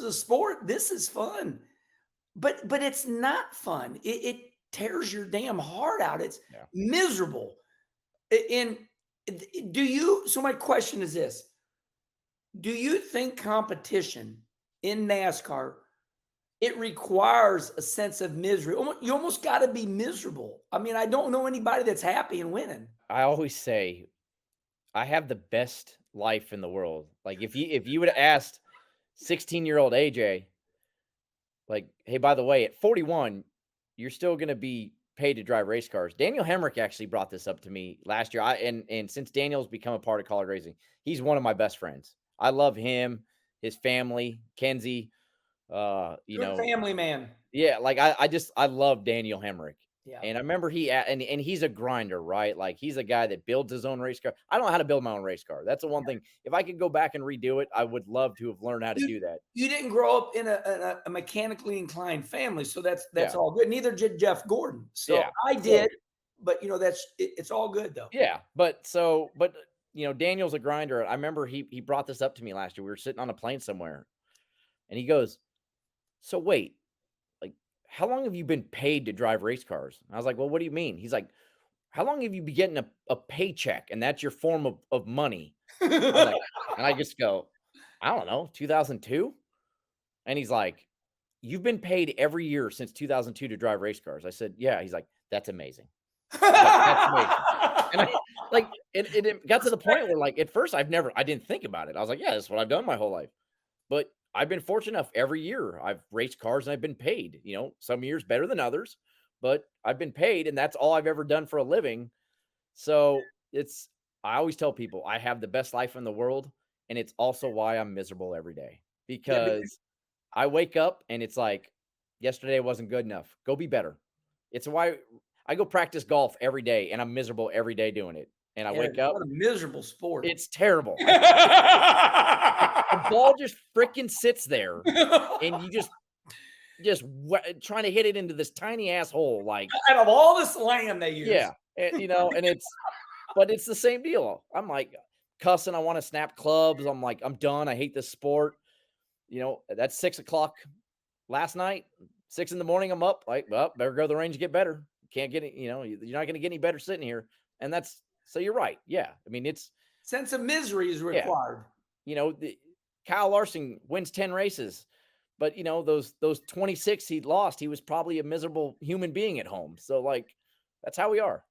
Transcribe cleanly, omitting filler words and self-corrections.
is a sport. This is fun. But it's not fun. It tears your damn heart out. It's Yeah. miserable. And do you so my question is this. Do you think competition in NASCAR it requires a sense of misery? You almost got to be miserable. I mean, I don't know anybody that's happy and winning. I always say I have the best life in the world. Like if you would have asked 16-year-old AJ, like, hey, by the way, at 41, you're still gonna be paid to drive race cars. Daniel Hemrick actually brought this up to me last year. And since Daniel's become a part of college racing, he's one of my best friends. I love him, his family, Kenzie. You Good know, family man. yeah, like I love Daniel Hemrick. Yeah. And I remember and he's a grinder, right? Like he's a guy that builds his own race car. I don't know how to build my own race car. That's the one thing. If I could go back and redo it, I would love to have learned how to You do that. you didn't grow up in a mechanically inclined family, so that's Yeah. all good. Neither did Jeff Gordon. So Yeah. I So did, but it's all good though. yeah, but Daniel's a grinder. I remember he brought this up to me last year. We were sitting on a plane somewhere, and he goes, "So wait, like, how long have you been paid to drive race cars?" And I was like, "Well, what do you mean?" He's like, "How long have you been getting a paycheck, and that's your form of money?" I was like, and I just go, "I don't know, 2002." And he's like, "You've been paid every year since 2002 to drive race cars." I said, "Yeah." He's like, "That's amazing." He's like, "That's amazing." And I like it got to the point where like at first I didn't think about it. I was like, yeah, that's what I've done my whole life. But I've been fortunate enough every year I've raced cars and I've been paid, some years better than others, but I've been paid and that's all I've ever done for a living. So I always tell people I have the best life in the world. And it's also why I'm miserable every day Yeah, because I wake up and it's like, yesterday wasn't good enough. Go be better. It's why I go practice golf every day and I'm miserable every day doing it. And I wake up, what a miserable sport. it's terrible. I can't get the ball just freaking sits there and you trying to hit it into this tiny asshole. Like, Out of all this land they use. yeah. But it's the same deal. I'm like cussing. I want to snap clubs. I'm like, I'm done. I hate this sport. That's 6 o'clock last night, 6 in the morning. I'm up like, well, better go to the range and get better. Can't get it. You're not going to get any better sitting here. And so you're right. Yeah. I mean, Sense of misery is yeah. required. Kyle Larson wins 10 races, but those 26 he lost, he was probably a miserable human being at home. So like, that's how we are.